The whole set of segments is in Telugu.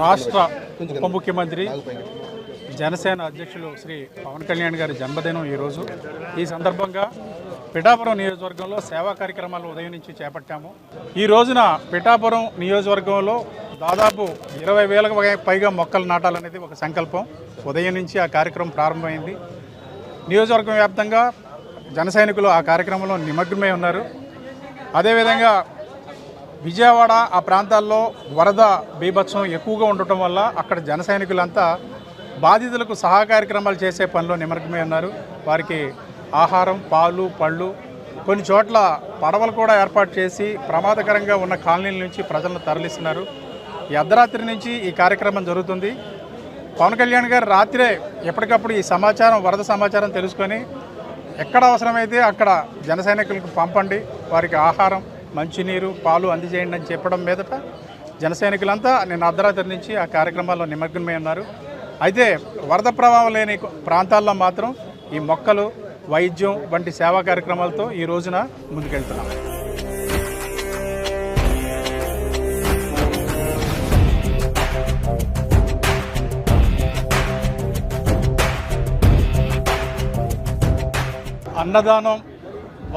రాష్ట్ర ఉప ముఖ్యమంత్రి జనసేన అధ్యక్షులు శ్రీ పవన్ కళ్యాణ్ గారి జన్మదినం ఈరోజు. ఈ సందర్భంగా పిఠాపురం నియోజకవర్గంలో సేవా కార్యక్రమాలు ఉదయం నుంచి చేపట్టాము. ఈ రోజున పిఠాపురం నియోజకవర్గంలో దాదాపు 20,000కు పైగా మొక్కలు నాటాలనేది ఒక సంకల్పం. ఉదయం నుంచి ఆ కార్యక్రమం ప్రారంభమైంది. నియోజకవర్గం వ్యాప్తంగా జన సైనికులు ఆ కార్యక్రమంలో నిమగ్నమై ఉన్నారు. అదేవిధంగా విజయవాడ ఆ ప్రాంతాల్లో వరద బీభత్సం ఎక్కువగా ఉండటం వల్ల అక్కడ జన సైనికులంతా బాధితులకు సహా కార్యక్రమాలు చేసే పనిలో నిమగ్నమై ఉన్నారు. వారికి ఆహారం, పాలు, పళ్ళు, కొన్ని చోట్ల పడవలు కూడా ఏర్పాటు చేసి ప్రమాదకరంగా ఉన్న కాలనీల నుంచి ప్రజలను తరలిస్తున్నారు. ఈ అర్ధరాత్రి నుంచి ఈ కార్యక్రమం జరుగుతుంది. పవన్ కళ్యాణ్ గారు రాత్రే ఎప్పటికప్పుడు ఈ సమాచారం, వరద సమాచారం తెలుసుకొని ఎక్కడ అవసరమైతే అక్కడ జన సైనికులకు పంపండి, వారికి ఆహారం, మంచినీరు, పాలు అందజేయండి అని చెప్పడం మీదట జన సైనికులంతా నిన్న అర్ధరాత్రి నుంచి ఆ కార్యక్రమాల్లో నిమగ్నమై ఉన్నారు. అయితే వరద ప్రభావం లేని ప్రాంతాల్లో మాత్రం ఈ మొక్కలు, వైద్యం వంటి సేవా కార్యక్రమాలతో ఈ రోజున ముందుకెళ్తున్నాం. అన్నదానం,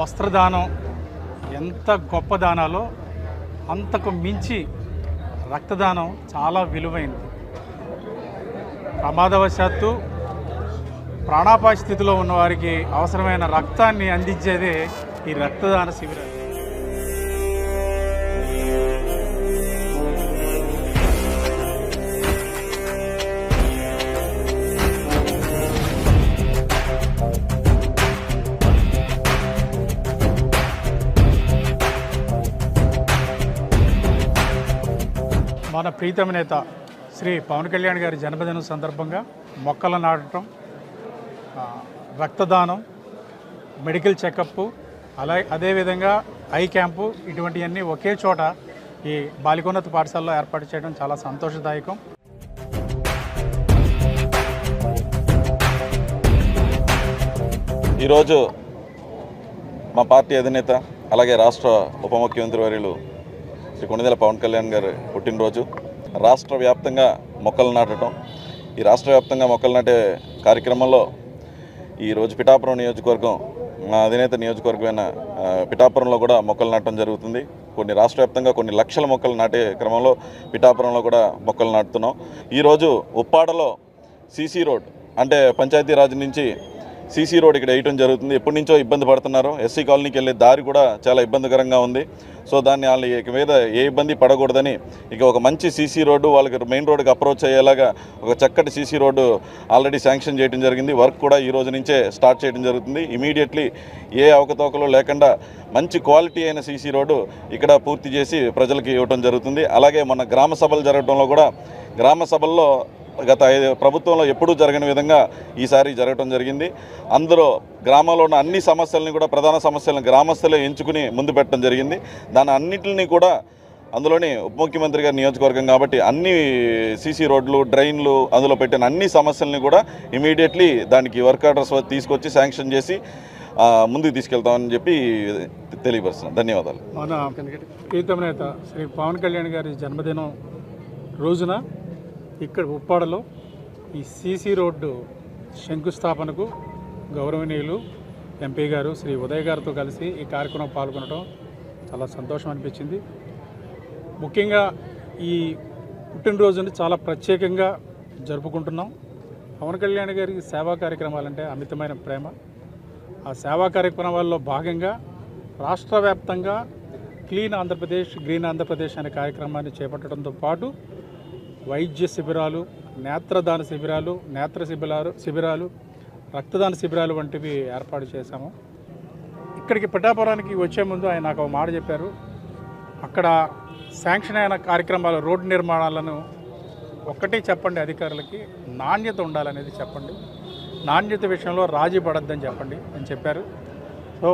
వస్త్రదానం ఎంత గొప్ప దానాలో అంతకు మించి రక్తదానం చాలా విలువైనది. ప్రమాదవశాత్తు ప్రాణాపాయ స్థితిలో ఉన్నవారికి అవసరమైన రక్తాన్ని అందించేదే ఈ రక్తదాన శిబిరం. మన ప్రీతమ నేత శ్రీ పవన్ కళ్యాణ్ గారి జన్మదినం సందర్భంగా మొక్కలు నాటడం, రక్తదానం, మెడికల్ చెకప్, అదేవిధంగా ఐ క్యాంపు, ఇటువంటివన్నీ ఒకే చోట ఈ బాలికోన్నత పాఠశాలలో ఏర్పాటు చేయడం చాలా సంతోషదాయకం. ఈరోజు మా పార్టీ అధినేత అలాగే రాష్ట్ర ఉప ముఖ్యమంత్రి వర్యులు శ్రీ కొణిదెల పవన్ కళ్యాణ్ గారి పుట్టినరోజు. రాష్ట్ర వ్యాప్తంగా మొక్కలు నాటడం, ఈ రాష్ట్ర వ్యాప్తంగా మొక్కలు నాటే కార్యక్రమంలో ఈరోజు పిఠాపురం నియోజకవర్గం, మా అధినేత నియోజకవర్గమైన పిఠాపురంలో కూడా మొక్కలు నాటడం జరుగుతుంది. కొన్ని రాష్ట్ర వ్యాప్తంగా కొన్ని లక్షల మొక్కలు నాటే క్రమంలో పిఠాపురంలో కూడా మొక్కలు నాటుతున్నాం. ఈరోజు ఉప్పాడలో సీసీ రోడ్, అంటే పంచాయతీరాజ్ నుంచి సీసీ రోడ్ ఇక్కడ వేయటం జరుగుతుంది. ఎప్పటి నుంచో ఇబ్బంది పడుతున్నారు. ఎస్సీ కాలనీకి వెళ్ళే దారి కూడా చాలా ఇబ్బందికరంగా ఉంది. సో దాన్ని వాళ్ళ మీద ఏ ఇబ్బంది పడకూడదని ఇక ఒక మంచి సీసీ రోడ్డు, వాళ్ళకి మెయిన్ రోడ్డుకి అప్రోచ్ అయ్యేలాగా ఒక చక్కటి సీసీ రోడ్డు ఆల్రెడీ శాంక్షన్ చేయడం జరిగింది. వర్క్ కూడా ఈ రోజు నుంచే స్టార్ట్ చేయడం జరుగుతుంది. ఇమీడియట్లీ ఏ అవకతవకలు లేకుండా మంచి క్వాలిటీ అయిన సీసీ రోడ్డు ఇక్కడ పూర్తి చేసి ప్రజలకి ఇవ్వటం జరుగుతుంది. అలాగే మన గ్రామ సభలు జరగడంలో కూడా గ్రామ సభల్లో గత ప్రభుత్వంలో ఎప్పుడూ జరగని విధంగా ఈసారి జరగటం జరిగింది. అందులో గ్రామంలో ఉన్న అన్ని సమస్యలని కూడా, ప్రధాన సమస్యలను గ్రామస్తులే ఎంచుకుని ముందు పెట్టడం జరిగింది. దాని అన్నింటినీ కూడా అందులోని ఉప ముఖ్యమంత్రి గారి నియోజకవర్గం కాబట్టి అన్ని సీసీ రోడ్లు, డ్రైన్లు, అందులో పెట్టిన అన్ని సమస్యలని కూడా ఇమీడియట్లీ దానికి వర్క్ ఆర్డర్స్ తీసుకొచ్చి శాంక్షన్ చేసి ముందుకు తీసుకెళ్తామని చెప్పి తెలియపరుస్తున్నాం. ధన్యవాదాలు. మన ప్రీతమ నేత శ్రీ పవన్ కళ్యాణ్ గారి జన్మదినం రోజున ఇక్కడ ఉప్పాడలో ఈ సీసీ రోడ్డు శంకుస్థాపనకు గౌరవనీయులు ఎంపీ గారు శ్రీ ఉదయ్ గారితో కలిసి ఈ కార్యక్రమం పాల్గొనడం చాలా సంతోషం అనిపించింది. ముఖ్యంగా ఈ పుట్టినరోజుని చాలా ప్రత్యేకంగా జరుపుకుంటున్నాం. పవన్ కళ్యాణ్ గారికి సేవా కార్యక్రమాలంటే అమితమైన ప్రేమ. ఆ సేవా కార్యక్రమాల్లో భాగంగా రాష్ట్ర వ్యాప్తంగా క్లీన్ ఆంధ్రప్రదేశ్, గ్రీన్ ఆంధ్రప్రదేశ్ అనే కార్యక్రమాన్ని చేపట్టడంతో పాటు వైద్య శిబిరాలు, నేత్రదాన శిబిరాలు, శిబిరాలు, రక్తదాన శిబిరాలు వంటివి ఏర్పాటు చేశాము. ఇక్కడికి పిఠాపురానికి వచ్చే ముందు ఆయన నాకు ఒక మాట చెప్పారు. అక్కడ శాంక్షన్ అయిన కార్యక్రమాలు, రోడ్డు నిర్మాణాలను ఒక్కటే చెప్పండి అధికారులకి, నాణ్యత ఉండాలనేది చెప్పండి, నాణ్యత విషయంలో రాజీ పడద్దని చెప్పండి అని చెప్పారు. సో